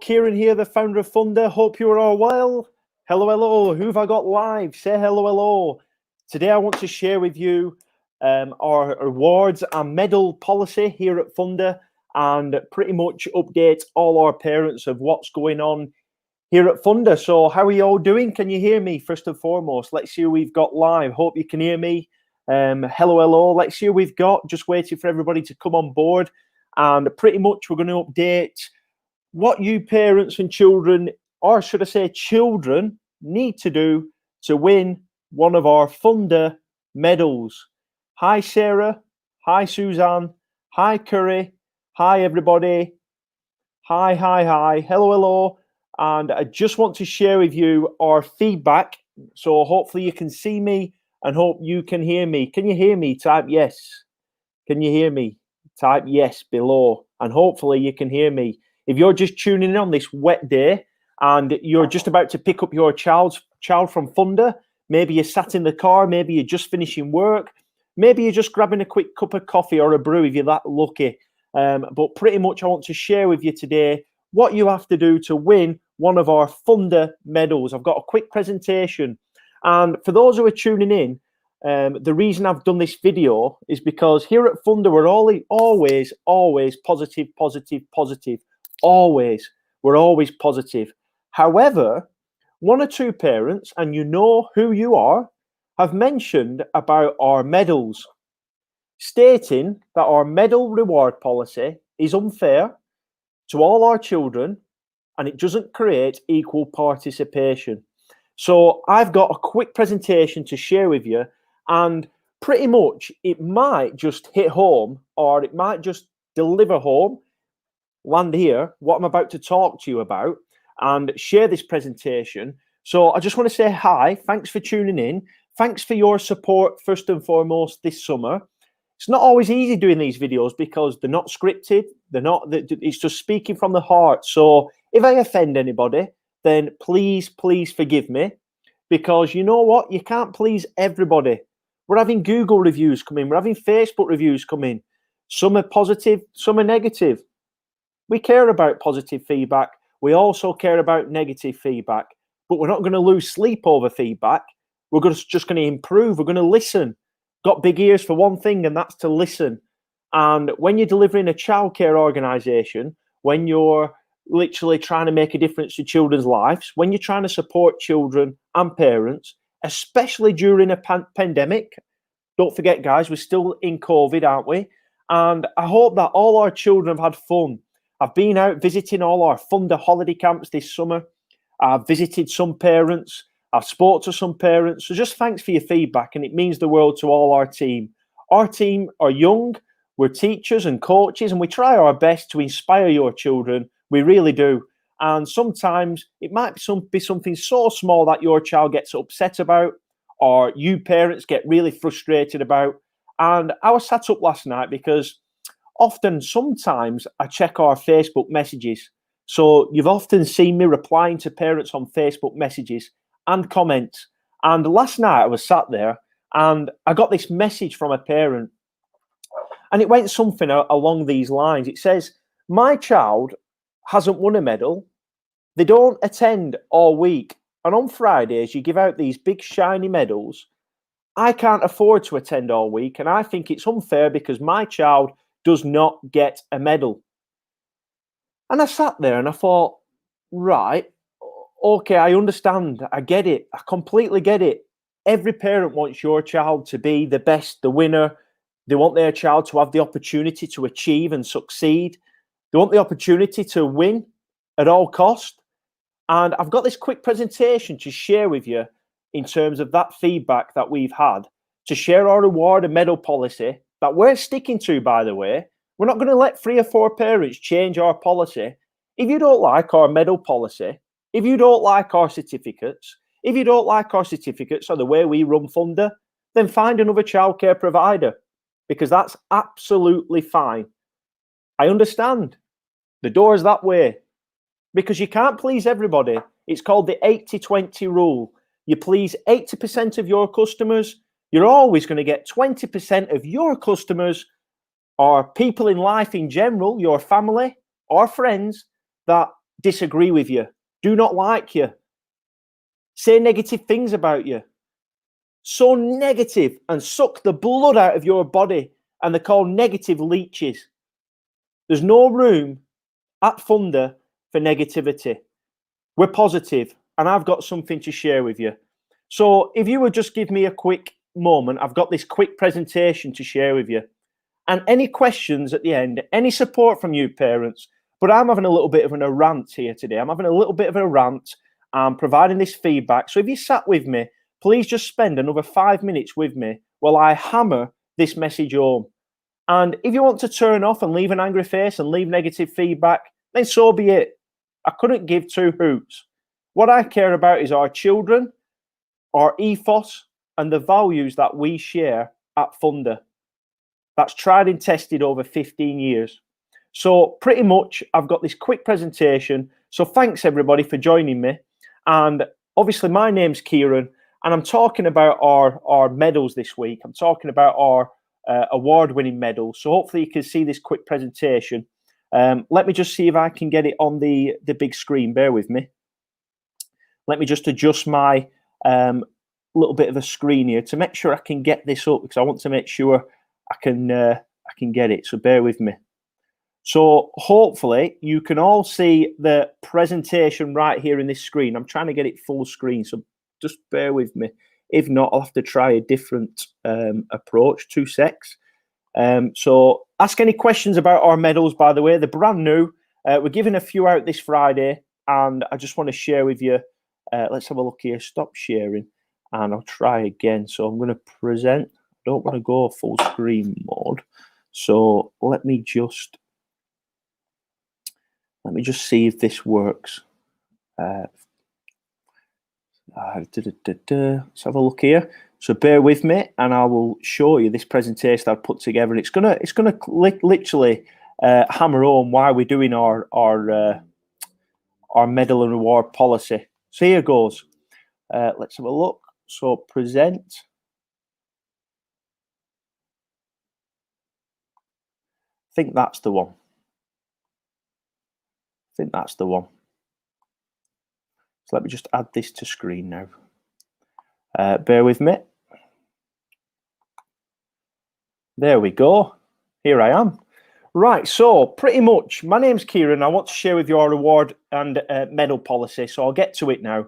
Kieran here, the founder of FUNDA. Hope you are all well. Hello, hello. Who have I got live? Say hello, hello. Today I want to share with you our awards and medal policy here at FUNDA and pretty much update all our parents of what's going on here at FUNDA. So how are you all doing? Can you hear me first and foremost? Let's see who we've got live. Hope you can hear me. Hello, hello. Let's see who we've got. Just waiting for everybody to come on board. And pretty much we're going to update what you parents and children, or should I say children, need to do to win one of our FUNDA medals. Hi, Sarah. Hi, Suzanne. Hi, Curry. Hi, everybody. Hi, hi, hi. Hello, hello. And I just want to share with you our feedback. So hopefully you can see me and hope you can hear me. Can you hear me? Type yes. Can you hear me? Type yes below. And hopefully you can hear me. If you're just tuning in on this wet day and you're just about to pick up your child from FUNDA, maybe you're sat in the car, maybe you're just finishing work, maybe you're just grabbing a quick cup of coffee or a brew if you're that lucky. But pretty much I want to share with you today what you have to do to win one of our FUNDA medals. I've got a quick presentation. And for those who are tuning in, the reason I've done this video is because here at FUNDA, we're always positive, positive, positive. Always. We're always positive. However, one or two parents, and you know who you are, have mentioned about our medals, stating that our medal reward policy is unfair to all our children and it doesn't create equal participation. So I've got a quick presentation to share with you, and pretty much it might just hit home, or it might just deliver home, land here, what I'm about to talk to you about, and share this presentation. So I just want to say hi. Thanks for tuning in. Thanks for your support, first and foremost, this summer. It's not always easy doing these videos because they're not scripted. It's just speaking from the heart. So if I offend anybody, then please forgive me, because you know what? You can't please everybody. We're having Google reviews come in. We're having Facebook reviews come in. Some are positive, some are negative. We care about positive feedback. We also care about negative feedback, but we're not going to lose sleep over feedback. We're just going to improve. We're going to listen. Got big ears for one thing, and that's to listen. And when you're delivering a childcare organisation, when you're literally trying to make a difference to children's lives, when you're trying to support children and parents, especially during a pandemic, don't forget, guys, we're still in COVID, aren't we? And I hope that all our children have had fun. I've been out visiting all our FUNDA holiday camps this summer. I've visited some parents. I've spoke to some parents. So just thanks for your feedback, and it means the world to all our team. Our team are young. We're teachers and coaches, and we try our best to inspire your children. We really do. And sometimes it might be something so small that your child gets upset about, or you parents get really frustrated about. And I was sat up last night because sometimes I check our Facebook messages. So you've often seen me replying to parents on Facebook messages and comments. And last night I was sat there and I got this message from a parent. And it went something along these lines. It says, my child hasn't won a medal. They don't attend all week. And on Fridays, you give out these big shiny medals. I can't afford to attend all week. And I think it's unfair because my child does not get a medal. And I sat there and I thought, right, okay, I understand. I get it. I completely get it. Every parent wants your child to be the best, the winner. They want their child to have the opportunity to achieve and succeed. They want the opportunity to win at all cost. And I've got this quick presentation to share with you in terms of that feedback that we've had, to share our reward and medal policy that we're sticking to, by the way. We're not going to let 3 or 4 parents change our policy. If you don't like our medal policy, if you don't like our certificates, if you don't like our certificates or the way we run FUNDA, then find another childcare provider, because that's absolutely fine. I understand. The door's that way, because you can't please everybody. It's called the 80-20 rule. You please 80% of your customers, you're always going to get 20% of your customers, or people in life in general, your family or friends, that disagree with you, do not like you, say negative things about you, so negative and suck the blood out of your body, and they're called negative leeches. There's no room at FUNDA for negativity. We're positive, and I've got something to share with you. So if you would just give me a quick moment, I've got this quick presentation to share with you. And any questions at the end, any support from you parents, but I'm having a little bit of a rant here today. I'm having a little bit of a rant. I'm providing this feedback. So if you sat with me, please just spend another 5 minutes with me while I hammer this message home. And if you want to turn off and leave an angry face and leave negative feedback, then so be it. I couldn't give two hoots. What I care about is our children, our ethos, and the values that we share at FUNDA. That's tried and tested over 15 years. So pretty much I've got this quick presentation. So thanks everybody for joining me. And obviously my name's Kieran, and I'm talking about our medals this week. I'm talking about our award-winning medals. So hopefully you can see this quick presentation. Let me just see if I can get it on the big screen. Bear with me. Let me just adjust my little bit of a screen here to make sure I can get this up, because I want to make sure I can get it. So bear with me. So hopefully you can all see the presentation right here in this screen. I'm trying to get it full screen, so just bear with me. If not, I'll have to try a different approach. 2 secs. So ask any questions about our medals, by the way. They're brand new. We're giving a few out this Friday, and I just want to share with you. Let's have a look here. Stop sharing, and I'll try again. So I'm going to present. I don't want to go full screen mode. So let me just see if this works. Let's have a look here. So bear with me, and I will show you this presentation I've put together. And it's gonna literally hammer home why we're doing our medal and reward policy. So here goes. Let's have a look. So present. I think that's the one. So let me just add this to screen now. Bear with me. There we go. Here I am. Right, so pretty much, my name's Kieran. I want to share with you our reward and medal policy. So I'll get to it now.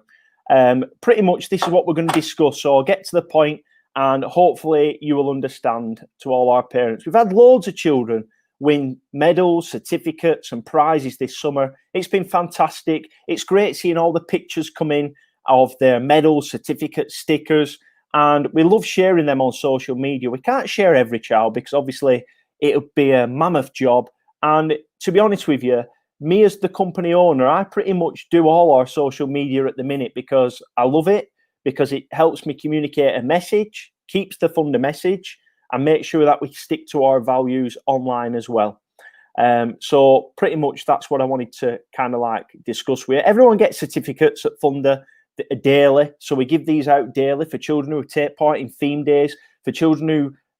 Pretty much, this is what we're going to discuss. So I'll get to the point, and hopefully you will understand to all our parents. We've had loads of children win medals, certificates, and prizes this summer. It's been fantastic. It's great seeing all the pictures come in of their medals, certificates, stickers, and we love sharing them on social media. We can't share every child because obviously it would be a mammoth job. And to be honest with you, me as the company owner, I pretty much do all our social media at the minute because I love it, because it helps me communicate a message, keeps the FUNDA message, and make sure that we stick to our values online as well. So pretty much that's what I wanted to kind of like discuss with you. Everyone gets certificates at FUNDA daily. So we give these out daily for children who take part in theme days, for children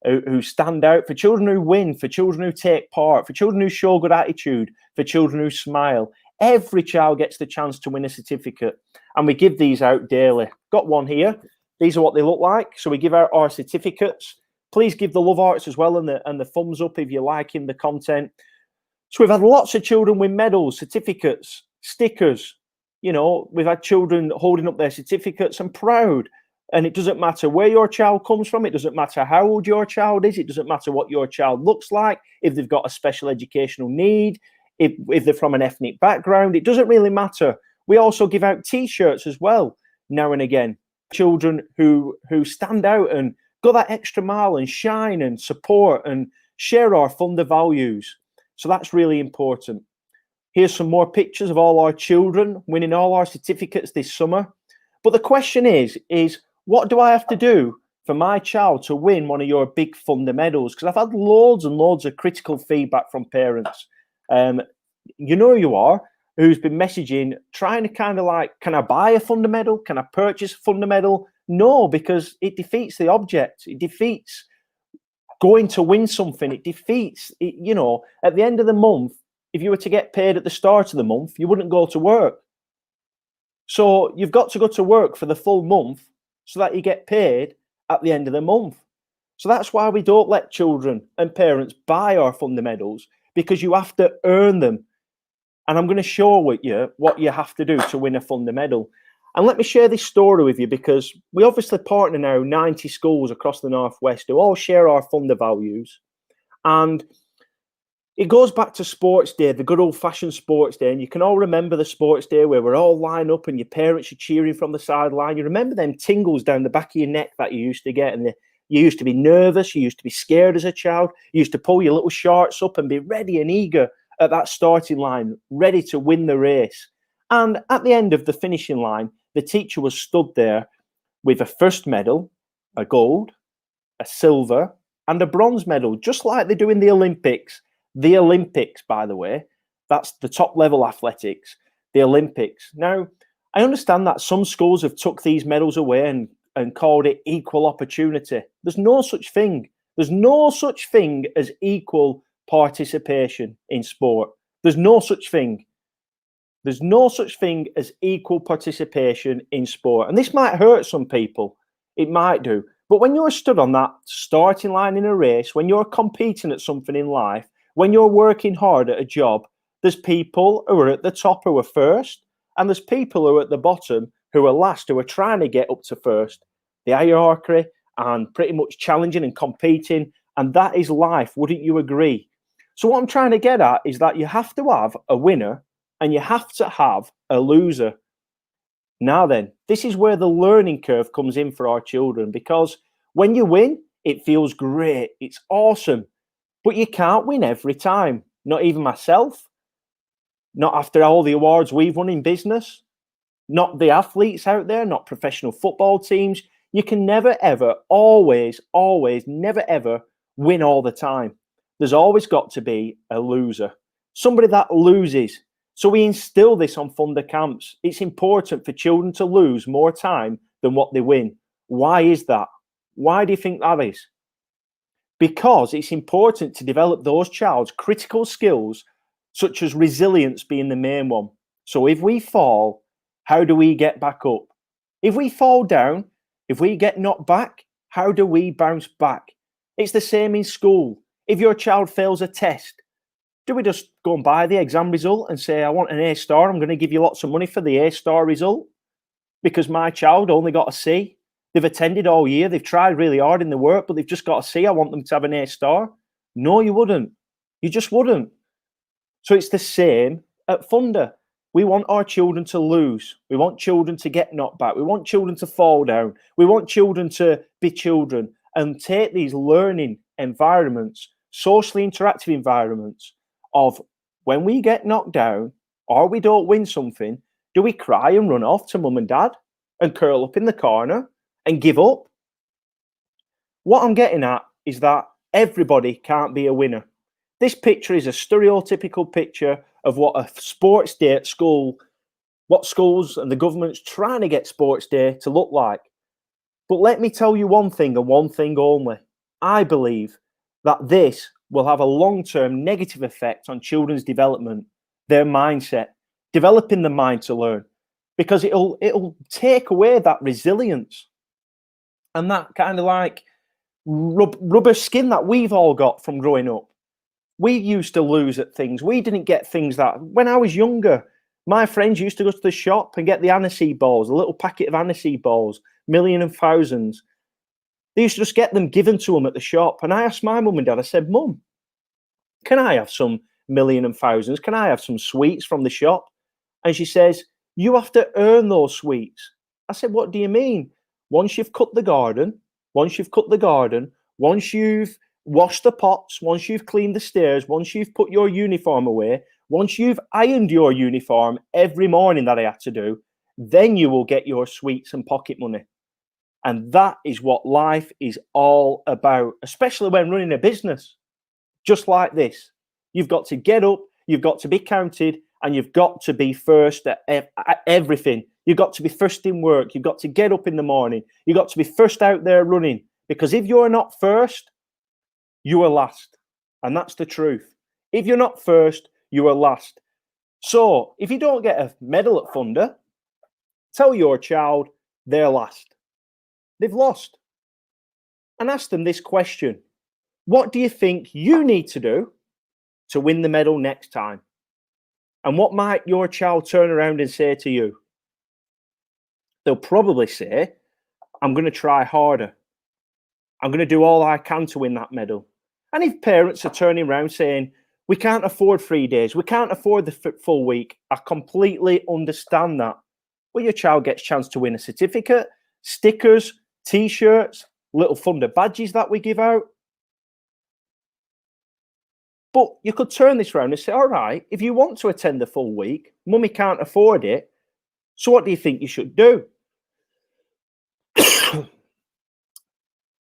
who stand out, for children who win, for children who take part, for children who show good attitude, for children who smile. Every child gets the chance to win a certificate, and we give these out daily. Got one here. These are what they look like. So we give out our certificates. Please give the love hearts as well, and the thumbs up if you're liking the content. So we've had lots of children win medals, certificates, stickers. You know, we've had children holding up their certificates and proud. And it doesn't matter where your child comes from. It doesn't matter how old your child is. It doesn't matter what your child looks like. If they've got a special educational need, if they're from an ethnic background, it doesn't really matter. We also give out T-shirts as well now and again. Children who stand out and go that extra mile and shine and support and share our FUNDA values. So that's really important. Here's some more pictures of all our children winning all our certificates this summer. But the question is what do I have to do for my child to win one of your big FUNDA medals? Because I've had loads and loads of critical feedback from parents. You know who you are, who's been messaging, trying to kind of like, can I buy a FUNDA medal? Can I purchase a FUNDA medal? No, because it defeats the object. It defeats going to win something. It defeats, you know, at the end of the month, if you were to get paid at the start of the month, you wouldn't go to work. So you've got to go to work for the full month so that you get paid at the end of the month. So that's why we don't let children and parents buy our FUNDA medals, because you have to earn them. And I'm going to show you what you have to do to win a FUNDA medal. And let me share this story with you, because we obviously partner now 90 schools across the Northwest who all share our FUNDA values. And it goes back to sports day, the good old-fashioned sports day. And you can all remember the sports day where we're all lined up and your parents are cheering from the sideline. You remember them tingles down the back of your neck that you used to get, and you used to be nervous, you used to be scared as a child, you used to pull your little shorts up and be ready and eager at that starting line, ready to win the race. And at the end of the finishing line, the teacher was stood there with a first medal, a gold, a silver, and a bronze medal, just like they do in the Olympics. The Olympics, by the way, that's the top level athletics, the Olympics. Now, I understand that some schools have took these medals away and called it equal opportunity. There's no such thing. There's no such thing as equal participation in sport. There's no such thing. There's no such thing as equal participation in sport. And this might hurt some people. It might do. But when you're stood on that starting line in a race, when you're competing at something in life, when you're working hard at a job, there's people who are at the top who are first, and there's people who are at the bottom who are last, who are trying to get up to first. The hierarchy and pretty much challenging and competing, and that is life. Wouldn't you agree? So what I'm trying to get at is that you have to have a winner and you have to have a loser. Now then, this is where the learning curve comes in for our children, because when you win, it feels great. It's awesome. But you can't win every time. Not even myself. Not after all the awards we've won in business. Not the athletes out there, not professional football teams. You can never, ever, always, never, ever win all the time. There's always got to be a loser. Somebody that loses. So we instill this on FUNDA camps. It's important for children to lose more time than what they win. Why is that? Why do you think that is? Because it's important to develop those child's critical skills, such as resilience being the main one. So if we fall, how do we get back up? If we fall down, if we get knocked back, how do we bounce back? It's the same in school. If your child fails a test, do we just go and buy the exam result and say, I want an A star, I'm going to give you lots of money for the A star result because my child only got a C? They've attended all year, they've tried really hard in the work, but they've just got a C. I want them to have an A star. No, you wouldn't. You just wouldn't. So it's the same at FUNDA. We want our children to lose. We want children to get knocked back. We want children to fall down. We want children to be children and take these learning environments, socially interactive environments of when we get knocked down or we don't win something, do we cry and run off to mum and dad and curl up in the corner and give up? What I'm getting at is that everybody can't be a winner. This picture is a stereotypical picture of what a sports day at school, what schools and the government's trying to get sports day to look like. But let me tell you one thing and one thing only. I believe that this will have a long-term negative effect on children's development, their mindset, developing the mind to learn, because it'll take away that resilience and that kind of like rubber skin that we've all got from growing up. We used to lose at things. We didn't get things that, when I was younger, my friends used to go to the shop and get the aniseed balls, a little packet of aniseed balls, million and thousands. They used to just get them given to them at the shop. And I asked my mum and dad, I said, Mum, can I have some million and thousands? Can I have some sweets from the shop? And she says, you have to earn those sweets. I said, what do you mean? Once you've cut the garden, once you've washed the pots, once you've cleaned the stairs, once you've put your uniform away, once you've ironed your uniform every morning that I had to do, then you will get your sweets and pocket money. And that is what life is all about, especially when running a business. Just like this, you've got to get up, you've got to be counted, and you've got to be first at everything. You've got to be first in work. You've got to get up in the morning. You've got to be first out there running. Because if you're not first, you are last. And that's the truth. If you're not first, you are last. So if you don't get a medal at FUNDA, tell your child they're last. They've lost. And ask them this question. What do you think you need to do to win the medal next time? And what might your child turn around and say to you? They'll probably say, I'm going to try harder. I'm going to do all I can to win that medal. And if parents are turning around saying, we can't afford 3 days, we can't afford the full week, I completely understand that. Well, your child gets a chance to win a certificate, stickers, t-shirts, little FUNDA badges that we give out. But you could turn this around and say, all right, if you want to attend the full week, mummy can't afford it, so what do you think you should do?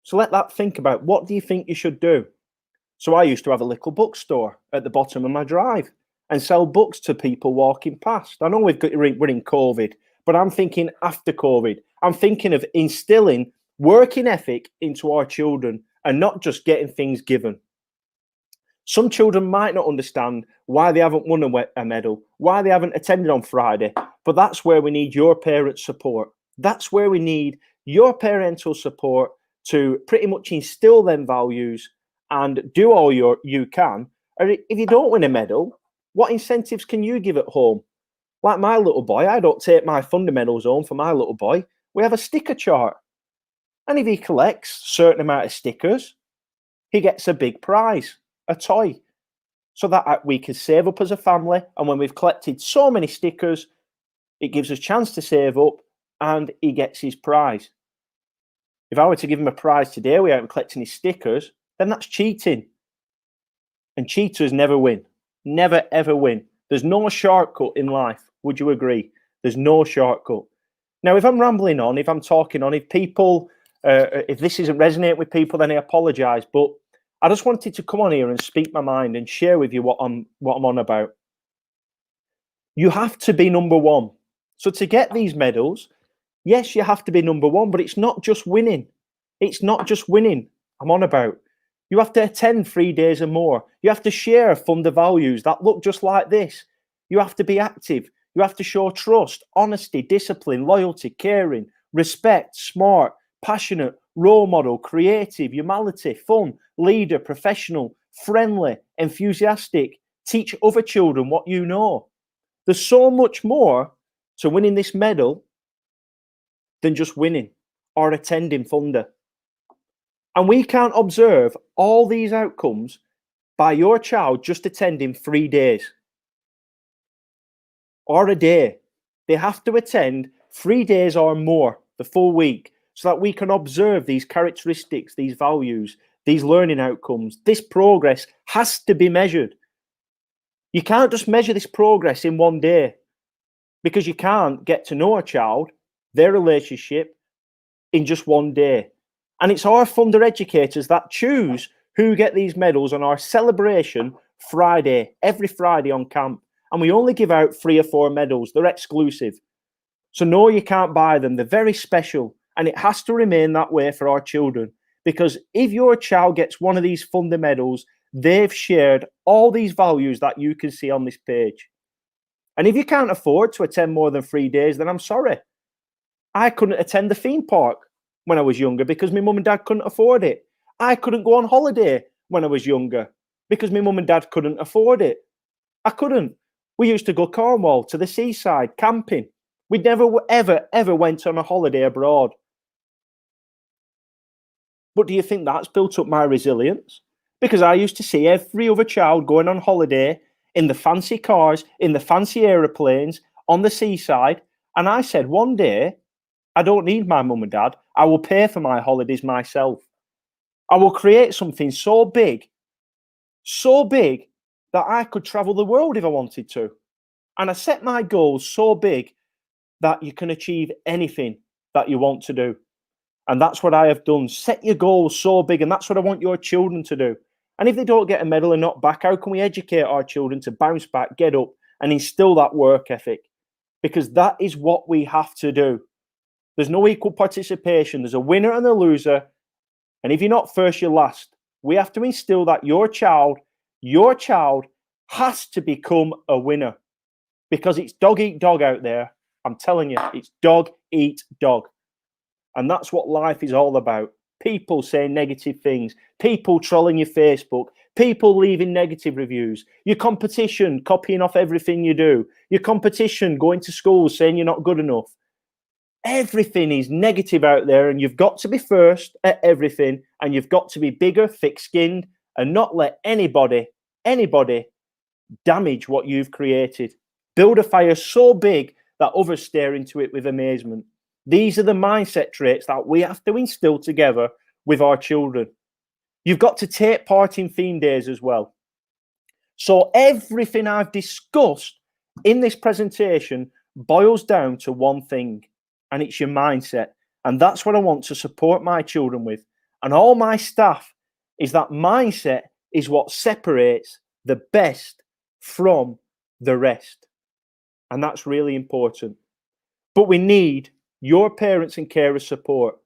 So let that think about, what do you think you should do? So I used to have a little bookstore at the bottom of my drive and sell books to people walking past. I know we're in COVID, but I'm thinking after COVID. I'm thinking of instilling working ethic into our children and not just getting things given. Some children might not understand why they haven't won a medal, why they haven't attended on Friday, but that's where we need your parents' support. That's where we need your parental support to pretty much instill them values and do all you can. Or if you don't win a medal, what incentives can you give at home? Like my little boy, I don't take my FUNDA medals home for my little boy. We have a sticker chart. And if he collects a certain amount of stickers, he gets a big prize, a toy. So that we can save up as a family. And when we've collected so many stickers, it gives us a chance to save up and he gets his prize. If I were to give him a prize today without collecting his stickers, then that's cheating. And cheaters never win. Never, ever win. There's no shortcut in life. Would you agree? There's no shortcut. Now, if I'm rambling on, if I'm talking on, if people, if this isn't resonating with people, then I apologize. But I just wanted to come on here and speak my mind and share with you what I'm on about. You have to be number one. So to get these medals, yes, you have to be number one, but it's not just winning. It's not just winning I'm on about. You have to attend 3 days or more. You have to share FUNDA values that look just like this. You have to be active. You have to show trust, honesty, discipline, loyalty, caring, respect, smart, passionate, role model, creative, humanity, fun, leader, professional, friendly, enthusiastic. Teach other children what you know. There's so much more to winning this medal than just winning or attending FUNDA. And we can't observe all these outcomes by your child just attending 3 days or a day. They have to attend 3 days or more, the full week, so that we can observe these characteristics, these values, these learning outcomes. This progress has to be measured. You can't just measure this progress in 1 day because you can't get to know a child, their relationship, in just 1 day. And it's our FUNDA educators that choose who get these medals on our celebration Friday, every Friday on camp. And we only give out 3 or 4 medals. They're exclusive. So no, you can't buy them. They're very special. And it has to remain that way for our children. Because if your child gets one of these FUNDA medals, they've shared all these values that you can see on this page. And if you can't afford to attend more than 3 days, then I'm sorry. I couldn't attend the theme park when I was younger because my mum and dad couldn't afford it. I couldn't go on holiday when I was younger because my mum and dad couldn't afford it. I couldn't. We used to go Cornwall to the seaside camping. We never, ever went on a holiday abroad. But do you think that's built up my resilience? Because I used to see every other child going on holiday in the fancy cars, in the fancy aeroplanes, on the seaside. And I said, one day, I don't need my mum and dad. I will pay for my holidays myself. I will create something so big that I could travel the world if I wanted to. And I set my goals so big that you can achieve anything that you want to do. And that's what I have done. Set your goals so big, and that's what I want your children to do. And if they don't get a medal and not back, how can we educate our children to bounce back, get up, and instill that work ethic? Because that is what we have to do. There's no equal participation. There's a winner and a loser. And if you're not first, you're last. We have to instill that your child has to become a winner, because it's dog eat dog out there. I'm telling you, it's dog eat dog. And that's what life is all about. People saying negative things, people trolling your Facebook, people leaving negative reviews, your competition copying off everything you do, your competition going to school saying you're not good enough. Everything is negative out there, and you've got to be first at everything, and you've got to be bigger, thick-skinned, and not let anybody damage what you've created. Build a fire so big that others stare into it with amazement. These are the mindset traits that we have to instill together with our children. You've got to take part in theme days as well. So everything I've discussed in this presentation boils down to one thing, and it's your mindset. And that's what I want to support my children with. And all my staff is that mindset is what separates the best from the rest. And that's really important. But we need your parents and carers' support.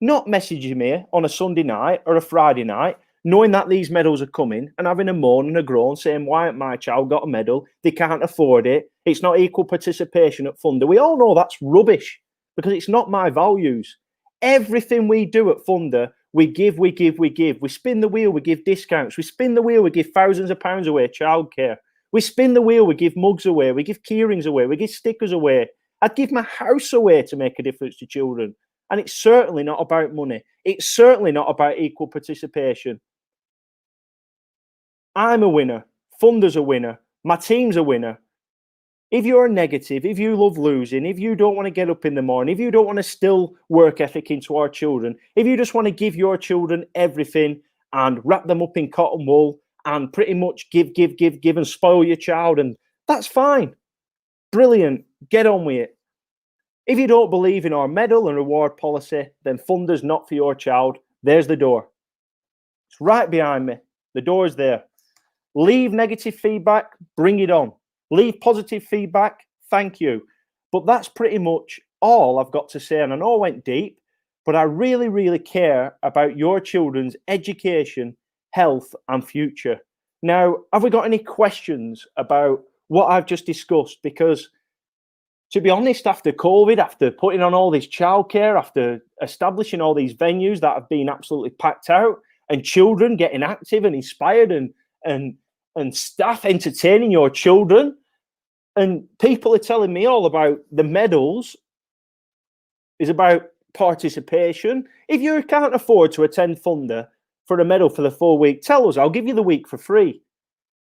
Not messaging me on a Sunday night or a Friday night, knowing that these medals are coming and having a moan and a groan saying, why hasn't my child got a medal? They can't afford it. It's not equal participation at FUNDA. We all know that's rubbish, because it's not my values. Everything we do at FUNDA, we give, we give, we give. We spin the wheel, we give discounts. We spin the wheel, we give thousands of pounds away, childcare. We spin the wheel, we give mugs away, we give keyrings away, we give stickers away. I'd give my house away to make a difference to children. And it's certainly not about money. It's certainly not about equal participation. I'm a winner. FUNDA's a winner. My team's a winner. If you're negative, if you love losing, if you don't want to get up in the morning, if you don't want to still work ethic into our children, if you just want to give your children everything and wrap them up in cotton wool and pretty much give and spoil your child, and that's fine. Brilliant. Get on with it. If you don't believe in our medal and reward policy, then FUNDA's not for your child. There's the door. It's right behind me. The door is there. Leave negative feedback, bring it on. Leave positive feedback, thank you. But that's pretty much all I've got to say. And I know I went deep, but I really, really care about your children's education, health, and future. Now, have we got any questions about what I've just discussed? Because to be honest, after COVID, after putting on all this childcare, after establishing all these venues that have been absolutely packed out, and children getting active and inspired, and staff entertaining your children, and people are telling me all about the medals is about participation. If you can't afford to attend FUNDA for a medal for the full week, tell us, I'll give you the week for free.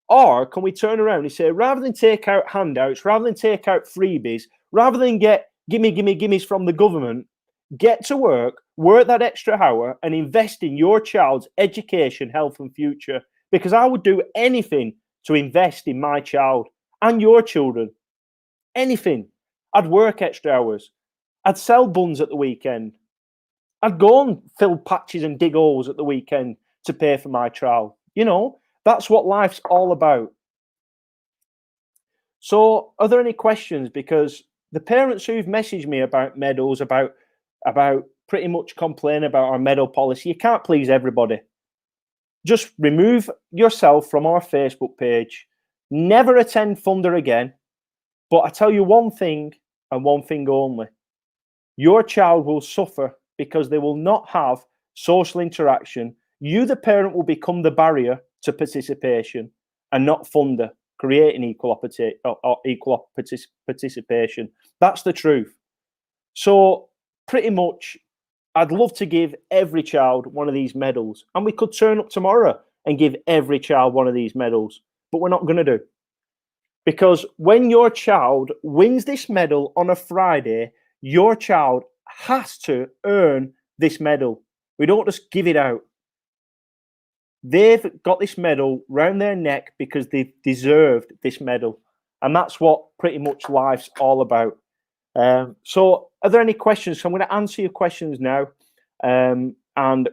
Or can we turn around and say, rather than take out handouts, rather than take out freebies, rather than get gimmes from the government, get to work that extra hour and invest in your child's education, health, and future. Because I would do anything to invest in my child and your children. Anything. I'd work extra hours. I'd sell buns at the weekend. I'd go and fill patches and dig holes at the weekend to pay for my child. You know, that's what life's all about. So are there any questions? Because the parents who've messaged me about medals, about pretty much complain about our medal policy, you can't please everybody. Just remove yourself from our Facebook page. Never attend FUNDA again. But I tell you one thing, and one thing only. Your child will suffer because they will not have social interaction. You, the parent, will become the barrier to participation, and not FUNDA, creating equal participation. That's the truth. So pretty much, I'd love to give every child one of these medals, and we could turn up tomorrow and give every child one of these medals, but we're not going to do. Because when your child wins this medal on a Friday, your child has to earn this medal. We don't just give it out. They've got this medal round their neck because they've deserved this medal. And that's what pretty much life's all about. So are there any questions? So I'm going to answer your questions now, and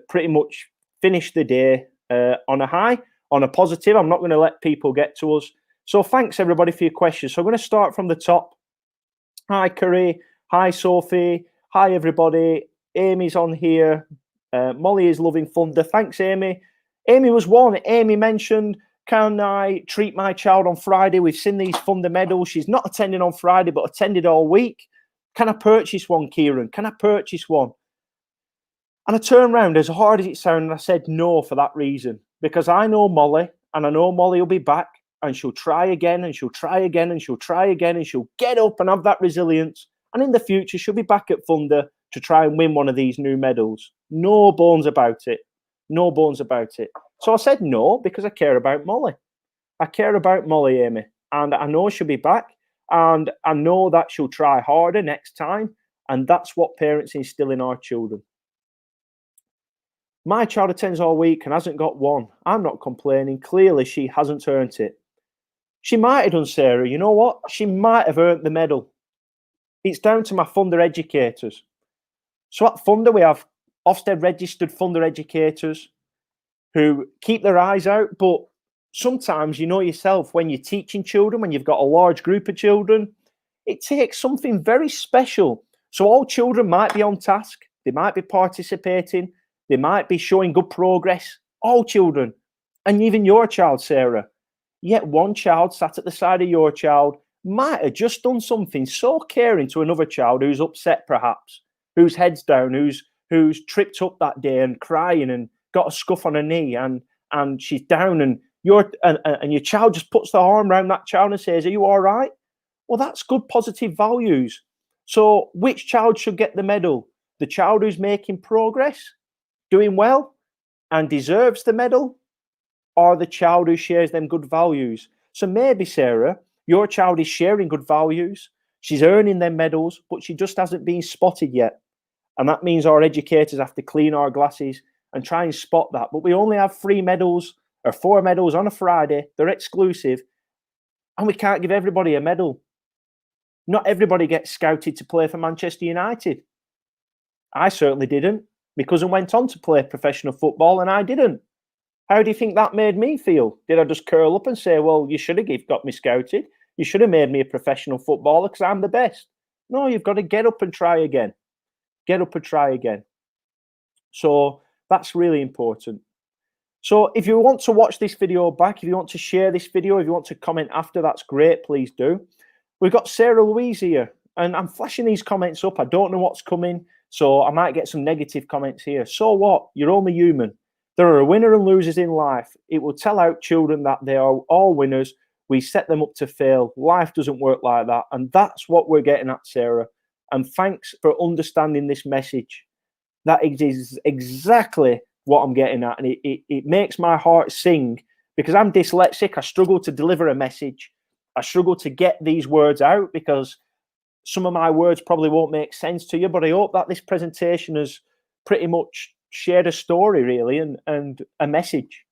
pretty much finish the day on a high, on a positive. I'm not going to let people get to us. So thanks everybody for your questions. So I'm going to start from the top. Hi Curry, hi Sophie, hi everybody. Amy's on here. Molly is loving FUNDA. Thanks Amy. Amy was one. Amy mentioned Can I treat my child on Friday? We've seen these FUNDA medals. She's not attending on Friday, but attended all week. Can I purchase one, Kieran? Can I purchase one? And I turned around, as hard as it sounded, and I said no for that reason. Because I know Molly, and I know Molly will be back, and she'll try again, and she'll try again, and she'll try again, and she'll get up and have that resilience. And in the future, she'll be back at FUNDA to try and win one of these new medals. No bones about it. No bones about it. So I said no, because I care about Molly. I care about Molly, Amy. And I know she'll be back. And I know that she'll try harder next time. And that's what parents instill in our children. My child attends all week and hasn't got one. I'm not complaining. Clearly, she hasn't earned it. She might have done, Sarah. You know what? She might have earned the medal. It's down to my FUNDA educators. So at FUNDA, we have Ofsted registered FUNDA educators who keep their eyes out. But sometimes, you know yourself, when you're teaching children, when you've got a large group of children, it takes something very special. So all children might be on task. They might be participating. They might be showing good progress. All children. And even your child, Sarah. Yet one child sat at the side of your child might have just done something so caring to another child who's upset, perhaps, whose head's down, who's tripped up that day and crying and got a scuff on her knee, and she's down, and your child just puts their arm around that child and says, "Are you all right?" Well, that's good positive values. So which child should get the medal? The child who's making progress, doing well, and deserves the medal, or the child who shares them good values? So maybe, Sarah, your child is sharing good values, she's earning them medals, but she just hasn't been spotted yet. And that means our educators have to clean our glasses and try and spot that. But we only have 3 medals or 4 medals on a Friday. They're exclusive. And we can't give everybody a medal. Not everybody gets scouted to play for Manchester United. I certainly didn't. My cousin went on to play professional football and I didn't. How do you think that made me feel? Did I just curl up and say, well, you should have got me scouted. You should have made me a professional footballer because I'm the best. No, you've got to get up and try again. Get up and try again. So that's really important. So if you want to watch this video back, if you want to share this video, if you want to comment after, that's great. Please do. We've got Sarah Louise here, and I'm flashing these comments up. I don't know what's coming, so I might get some negative comments here. So what? You're only human. There are winners and losers in life. It will tell out children that they are all winners. We set them up to fail. Life doesn't work like that. And that's what we're getting at, Sarah. And thanks for understanding this message. That is exactly what I'm getting at. And it makes my heart sing because I'm dyslexic. I struggle to deliver a message. I struggle to get these words out because some of my words probably won't make sense to you. But I hope that this presentation has pretty much shared a story, really, and a message.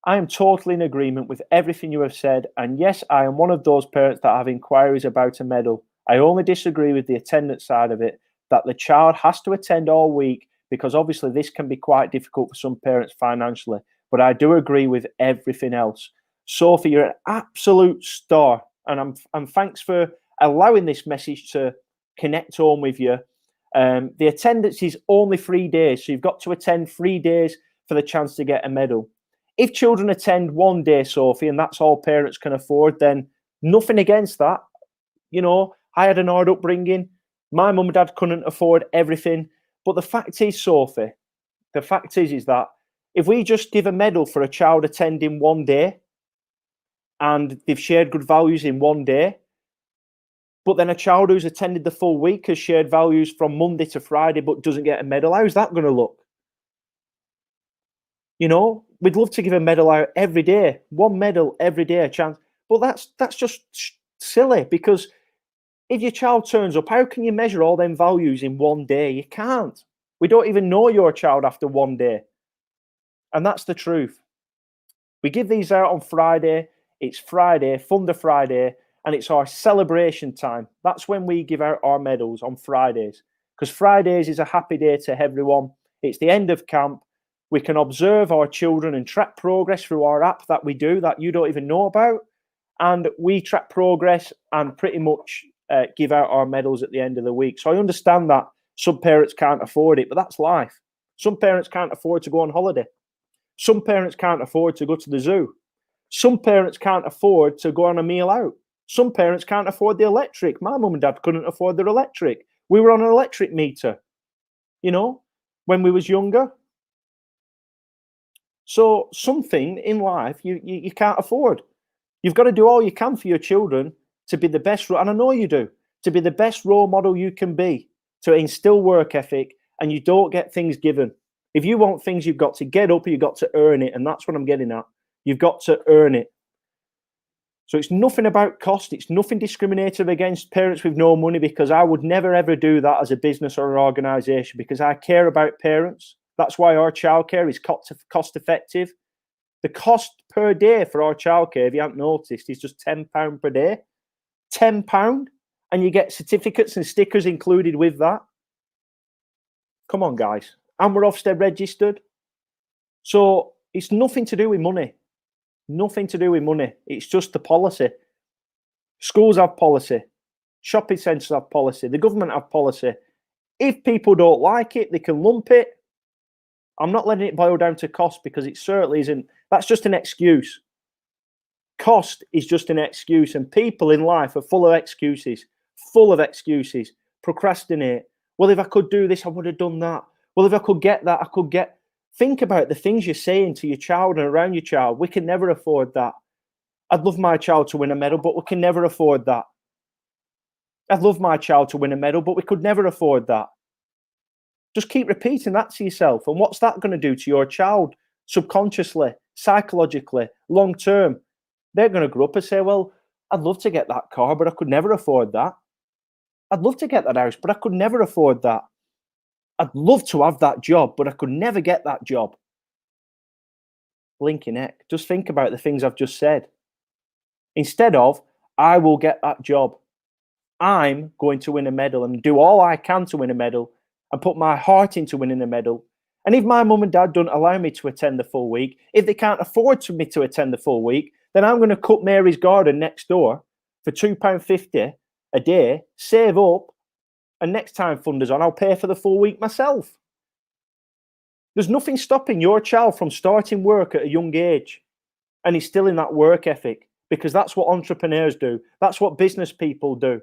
I am totally in agreement with everything you have said. And yes, I am one of those parents that have inquiries about a medal. I only disagree with the attendance side of it, that the child has to attend all week, because obviously this can be quite difficult for some parents financially. But I do agree with everything else. Sophie, you're an absolute star. And thanks for allowing this message to connect home with you. The attendance is only 3 days. So you've got to attend 3 days for the chance to get a medal. If children attend 1 day, Sophie, and that's all parents can afford, then nothing against that. You know, I had an hard upbringing. My mum and dad couldn't afford everything. But the fact is, Sophie, the fact is that if we just give a medal for a child attending 1 day and they've shared good values in 1 day, but then a child who's attended the full week has shared values from Monday to Friday but doesn't get a medal, how's that going to look? You know, we'd love to give a medal out every day, 1 medal every day, a chance. But that's just silly, because if your child turns up, how can you measure all them values in 1 day? You can't. We don't even know your child after 1 day. And that's the truth. We give these out on Friday. It's Friday, FUNDA Friday, and it's our celebration time. That's when we give out our medals, on Fridays, because Fridays is a happy day to everyone. It's the end of camp. We can observe our children and track progress through our app that we do that you don't even know about. And we track progress and pretty much give out our medals at the end of the week. So I understand that some parents can't afford it, but that's life. Some parents can't afford to go on holiday. Some parents can't afford to go to the zoo. Some parents can't afford to go on a meal out. Some parents can't afford the electric. My mum and dad couldn't afford their electric. We were on an electric meter, you know, when we was younger. So something in life you can't afford. You've got to do all you can for your children to be the best, and I know you do, to be the best role model you can be, to instill work ethic, and you don't get things given. If you want things, you've got to get up, you've got to earn it, and that's what I'm getting at. You've got to earn it. So it's nothing about cost. It's nothing discriminative against parents with no money, because I would never, ever do that as a business or an organisation, because I care about parents. That's why our childcare is cost effective. The cost per day for our childcare, if you haven't noticed, is just £10 per day. £10, and you get certificates and stickers included with that. Come on, guys. And we're Ofsted registered. So it's nothing to do with money. Nothing to do with money. It's just the policy. Schools have policy. Shopping centres have policy. The government have policy. If people don't like it, they can lump it. I'm not letting it boil down to cost, because it certainly isn't. That's just an excuse. Cost is just an excuse, and people in life are full of excuses. Full of excuses. Procrastinate. Well, if I could do this, I would have done that. Well, if I could get that, I could get... Think about the things you're saying to your child and around your child. We can never afford that. I'd love my child to win a medal, but we can never afford that. I'd love my child to win a medal, but we could never afford that. Just keep repeating that to yourself. And what's that going to do to your child subconsciously, psychologically, long term? They're going to grow up and say, well, I'd love to get that car, but I could never afford that. I'd love to get that house, but I could never afford that. I'd love to have that job, but I could never get that job. Blinking heck. Just think about the things I've just said. Instead of, I will get that job. I'm going to win a medal and do all I can to win a medal and put my heart into winning a medal. And if my mum and dad don't allow me to attend the full week, if they can't afford me to attend the full week, then I'm going to cut Mary's garden next door for £2.50 a day, save up, and next time FUNDA's on, I'll pay for the full week myself. There's nothing stopping your child from starting work at a young age and he's still in that work ethic, because that's what entrepreneurs do. That's what business people do.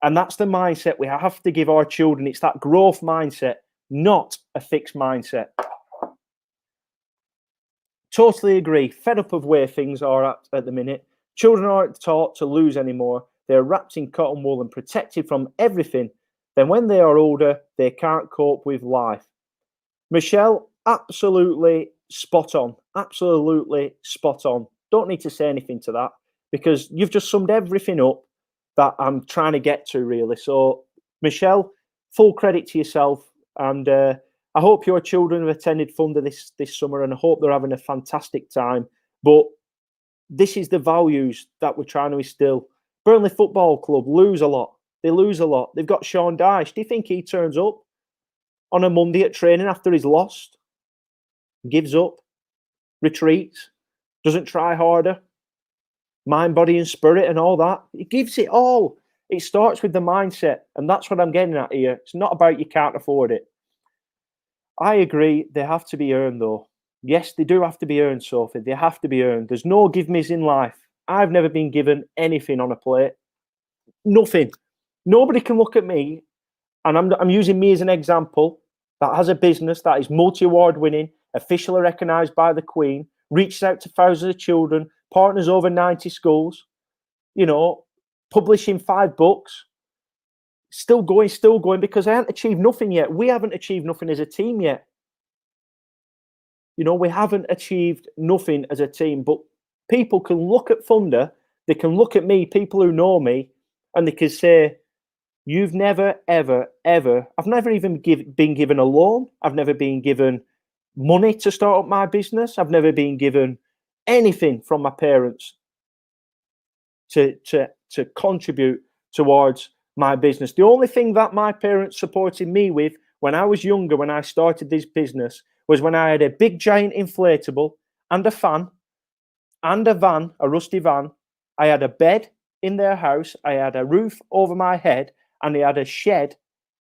And that's the mindset we have to give our children. It's that growth mindset, not a fixed mindset. Totally agree. Fed up of where things are at the minute. Children aren't taught to lose anymore. They're wrapped in cotton wool and protected from everything. Then when they are older, they can't cope with life. Michelle, absolutely spot on. Absolutely spot on. Don't need to say anything to that, because you've just summed everything up that I'm trying to get to, really. So, Michelle, full credit to yourself. And I hope your children have attended FUNDA this summer, and I hope they're having a fantastic time. But this is the values that we're trying to instill. Burnley Football Club lose a lot. They lose a lot. They've got Sean Dyche. Do you think he turns up on a Monday at training after he's lost? Gives up? Retreats? Doesn't try harder? Mind, body and spirit and all that? He gives it all. It starts with the mindset, and that's what I'm getting at here. It's not about you can't afford it. I agree, they have to be earned, though. Yes, they do have to be earned, Sophie. They have to be earned. There's no give-me's in life. I've never been given anything on a plate. Nothing. Nobody can look at me, and I'm using me as an example, that has a business that is multi-award winning, officially recognised by the Queen, reaches out to thousands of children, partners over 90 schools, you know, publishing 5 books, still going, because I haven't achieved nothing yet. We haven't achieved nothing as a team yet. You know, we haven't achieved nothing as a team, but people can look at FUNDA, they can look at me, people who know me, and they can say, you've never, ever, ever, I've never even been given a loan. I've never been given money to start up my business. I've never been given anything from my parents to contribute towards my business. The only thing that my parents supported me with when I was younger, when I started this business, was when I had a big giant inflatable and a fan and a van, a rusty van. I had a bed in their house. I had a roof over my head, and I had a shed,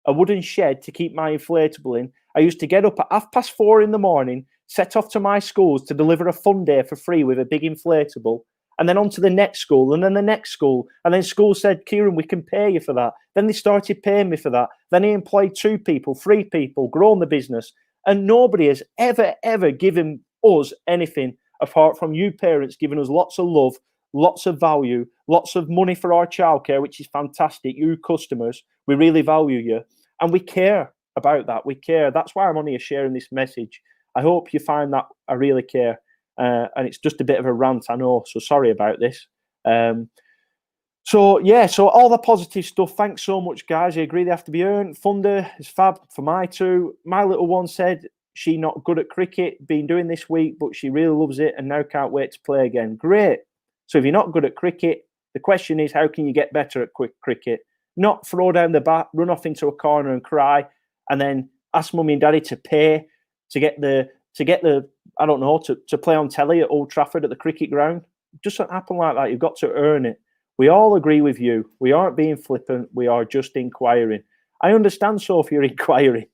a wooden shed to keep my inflatable in. I used to get up at 4:30 in the morning, set off to my schools to deliver a fun day for free with a big inflatable, and then on to the next school, and then the next school. And then school said, Kieran, we can pay you for that. Then they started paying me for that. Then he employed 2 people, 3 people, grown the business. And nobody has ever given us anything apart from you parents giving us lots of love, lots of value, lots of money for our childcare, which is fantastic. You customers, we really value you. And we care about that. We care. That's why I'm on here sharing this message. I hope you find that I really care. And it's just a bit of a rant, I know, so sorry about this. So all the positive stuff. Thanks so much, guys. I agree they have to be earned. FUNDA is fab for my 2. My little one said she not good at cricket, been doing this week, but she really loves it and now can't wait to play again. Great. So if you're not good at cricket, the question is, how can you get better at cricket? Not throw down the bat, run off into a corner and cry, and then ask mummy and daddy to pay to get the I don't know, to play on telly at Old Trafford at the cricket ground. It doesn't happen like that. You've got to earn it. We all agree with you. We aren't being flippant. We are just inquiring. I understand, Sophie, you're inquiring.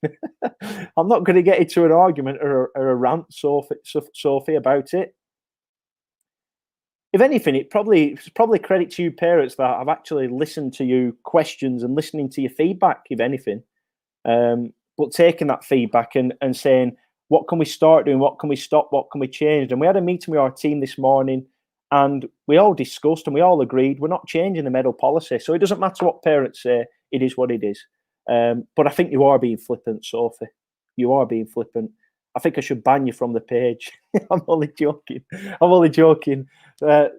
I'm not going to get into an argument or a rant, Sophie, about it. If anything, it's probably credit to you parents that I've actually listened to you questions and listening to your feedback, if anything. But taking that feedback and saying, what can we start doing? What can we stop? What can we change? And we had a meeting with our team this morning, and we all discussed and we all agreed we're not changing the medal policy. So it doesn't matter what parents say, it is what it is. But I think you are being flippant, Sophie. You are being flippant. I think I should ban you from the page. I'm only joking.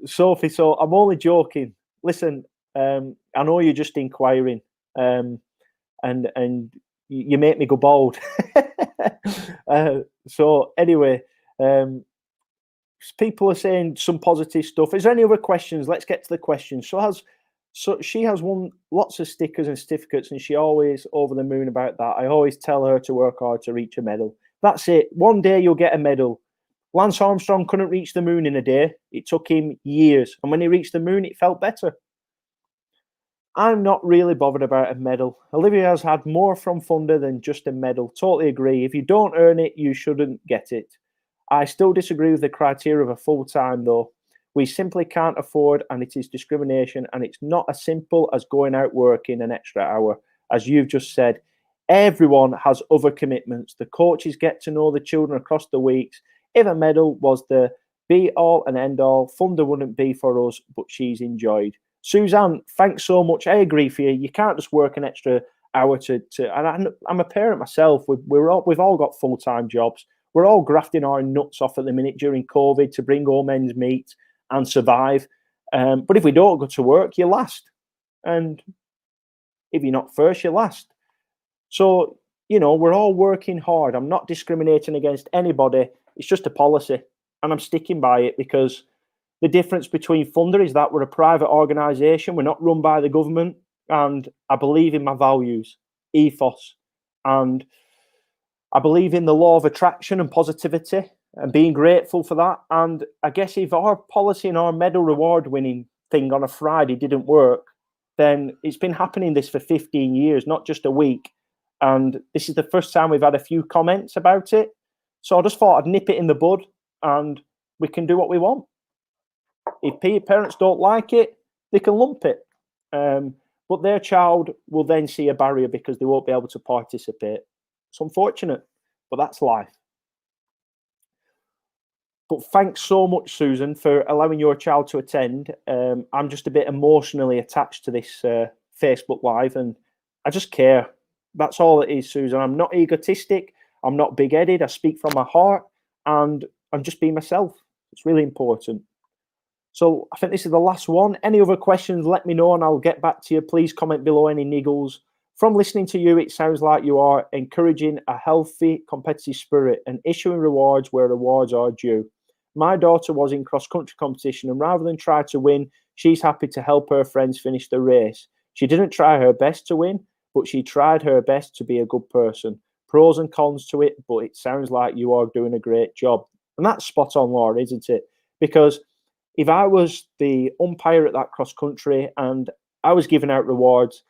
Sophie, so I'm only joking. Listen, I know you're just inquiring, and you make me go bald. So anyway, people are saying some positive stuff. Is there any other questions? Let's get to the questions. So she has won lots of stickers and certificates, and she always over the moon about that. I always tell her to work hard to reach a medal. That's it. One day you'll get a medal. Lance Armstrong couldn't reach the moon in a day. It took him years. And when he reached the moon, it felt better. I'm not really bothered about a medal. Olivia has had more from FUNDA than just a medal. Totally agree. If you don't earn it, you shouldn't get it. I still disagree with the criteria of a full-time, though. We simply can't afford, and it is discrimination, and it's not as simple as going out working an extra hour. As you've just said, everyone has other commitments. The coaches get to know the children across the weeks. If a medal was the be-all and end-all, FUNDA wouldn't be for us, but she's enjoyed. Suzanne, thanks so much. I agree for you. You can't just work an extra hour and I'm a parent myself. We've all got full-time jobs. We're all grafting our nuts off at the minute during COVID to bring home ends meet and survive. But if we don't go to work, you're last. And if you're not first, you're last. So, we're all working hard. I'm not discriminating against anybody. It's just a policy. And I'm sticking by it because the difference between FUNDA is that we're a private organisation. We're not run by the government. And I believe in my values, ethos. And I believe in the law of attraction and positivity and being grateful for that. And I guess if our policy and our medal reward winning thing on a Friday didn't work, then it's been happening this for 15 years, not just a week. And this is the first time we've had a few comments about it. So I just thought I'd nip it in the bud and we can do what we want. If parents don't like it, they can lump it. But their child will then see a barrier because they won't be able to participate. It's unfortunate, but that's life. But thanks so much, Susan, for allowing your child to attend. I'm just a bit emotionally attached to this Facebook Live, and I just care. That's all it is, Susan. I'm not egotistic. I'm not big-headed. I speak from my heart, and I'm just being myself. It's really important. So I think this is the last one. Any other questions, let me know, and I'll get back to you. Please comment below any niggles. From listening to you, it sounds like you are encouraging a healthy, competitive spirit and issuing rewards where rewards are due. My daughter was in cross-country competition, and rather than try to win, she's happy to help her friends finish the race. She didn't try her best to win, but she tried her best to be a good person. Pros and cons to it, but it sounds like you are doing a great job. And that's spot on, Laura, isn't it? Because if I was the umpire at that cross-country and I was giving out rewards,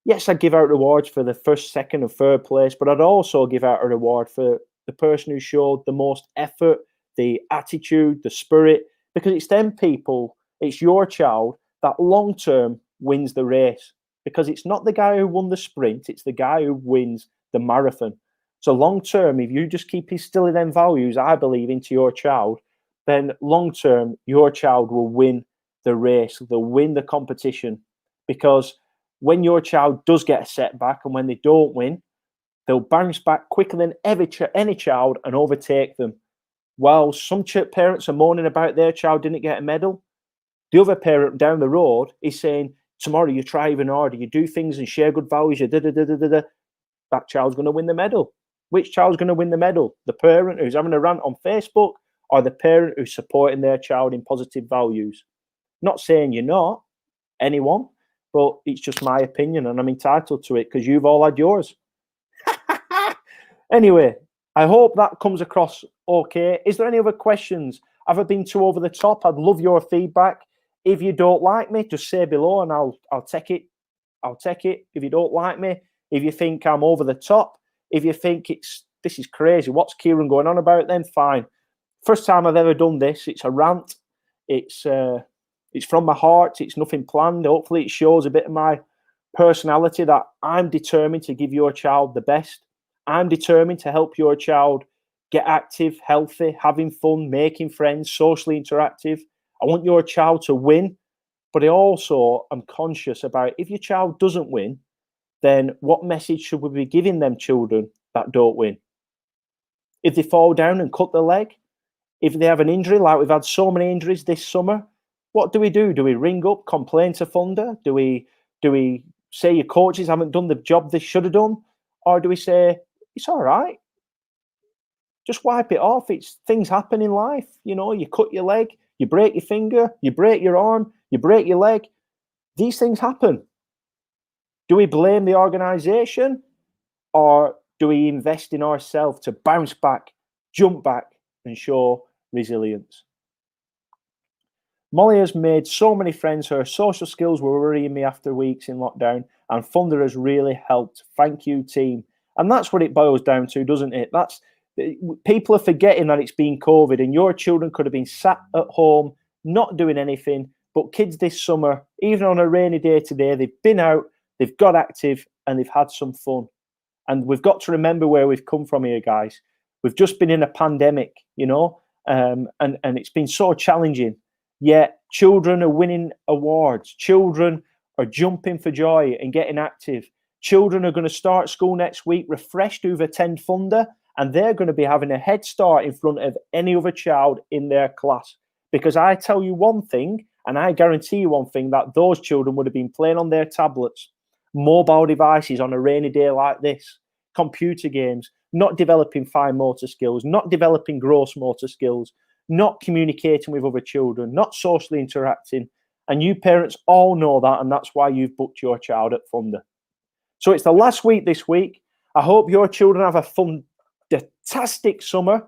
yes, I'd give out rewards for the first, second, and third place, but I'd also give out a reward for the person who showed the most effort, the attitude, the spirit, because it's them people, it's your child that long term wins the race, because it's not the guy who won the sprint, it's the guy who wins the marathon. So long term, if you just keep instilling them values, I believe, into your child, then long term, your child will win the race, they'll win the competition. Because when your child does get a setback and when they don't win, they'll bounce back quicker than any child and overtake them. While some parents are moaning about their child didn't get a medal, the other parent down the road is saying, tomorrow you try even harder, you do things and share good values, that child's going to win the medal. Which child's going to win the medal? The parent who's having a rant on Facebook, or the parent who's supporting their child in positive values? Not saying you're not, anyone, but it's just my opinion and I'm entitled to it because you've all had yours. Anyway, I hope that comes across okay. Is there any other questions? Have I been too over the top? I'd love your feedback. If you don't like me, just say below and I'll take it. I'll take it. If you don't like me, if you think I'm over the top, if you think this is crazy, what's Kieran going on about, then fine. First time I've ever done this. It's a rant. It's from my heart. It's nothing planned. Hopefully it shows a bit of my personality, that I'm determined to give your child the best. I'm determined to help your child get active, healthy, having fun, making friends, socially interactive. I want your child to win, but I also am conscious about, if your child doesn't win, then what message should we be giving them children that don't win? If they fall down and cut their leg, if they have an injury, like we've had so many injuries this summer, what do we do? Do we ring up, complain to FUNDA? Do we say your coaches haven't done the job they should have done? Or do we say, it's all right, just wipe it off? It's things happen in life. You know, you cut your leg, you break your finger, you break your arm, you break your leg. These things happen. Do we blame the organization, or do we invest in ourselves to bounce back, jump back, and show resilience? Molly has made so many friends. Her social skills were worrying me after weeks in lockdown, and FUNDA has really helped. Thank you, team. And that's what it boils down to, doesn't it? People are forgetting that it's been COVID and your children could have been sat at home, not doing anything. But kids this summer, even on a rainy day today, they've been out, they've got active, and they've had some fun. And we've got to remember where we've come from here, guys. We've just been in a pandemic, you know, and it's been so challenging. Yet children are winning awards. Children are jumping for joy and getting active. Children are going to start school next week refreshed who've attended FUNDA, and they're going to be having a head start in front of any other child in their class. Because I tell you one thing, and I guarantee you one thing, that those children would have been playing on their tablets, mobile devices on a rainy day like this, computer games, not developing fine motor skills, not developing gross motor skills, not communicating with other children, not socially interacting. And you parents all know that, and that's why you've booked your child at FUNDA. So it's the last week this week. I hope your children have a fantastic summer.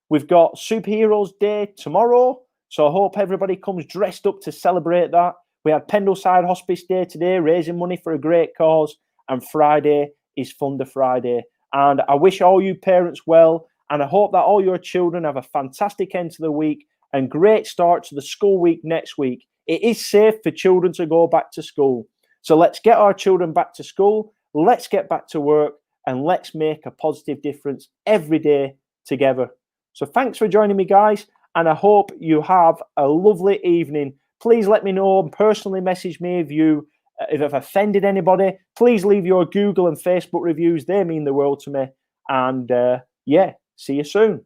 We've got Superheroes Day tomorrow, so I hope everybody comes dressed up to celebrate that. We had Pendleside Hospice Day today, raising money for a great cause, and Friday is FUNDA Friday. And I wish all you parents well, and I hope that all your children have a fantastic end to the week and great start to the school week next week. It is safe for children to go back to school. So let's get our children back to school, let's get back to work, and let's make a positive difference every day together. So thanks for joining me, guys, and I hope you have a lovely evening. Please let me know and personally message me if I've offended anybody. Please leave your Google and Facebook reviews. They mean the world to me. And yeah, see you soon.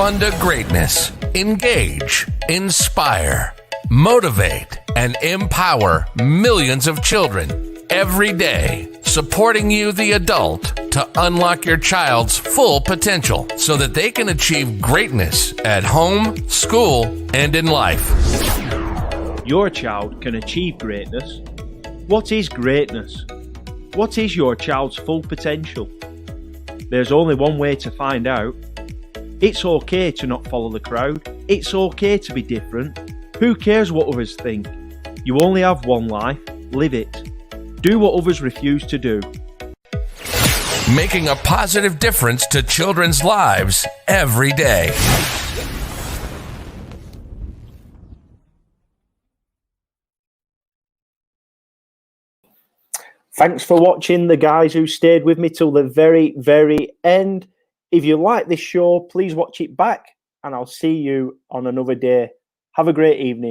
FUNDA greatness. Engage, inspire, motivate, and empower millions of children every day, supporting you, the adult, to unlock your child's full potential so that they can achieve greatness at home, school, and in life. Your child can achieve greatness. What is greatness? What is your child's full potential? There's only one way to find out. It's okay to not follow the crowd. It's okay to be different. Who cares what others think? You only have one life. Live it. Do what others refuse to do. Making a positive difference to children's lives every day. Thanks for watching, the guys who stayed with me till the very, very end. If you like this show, please watch it back, and I'll see you on another day. Have a great evening.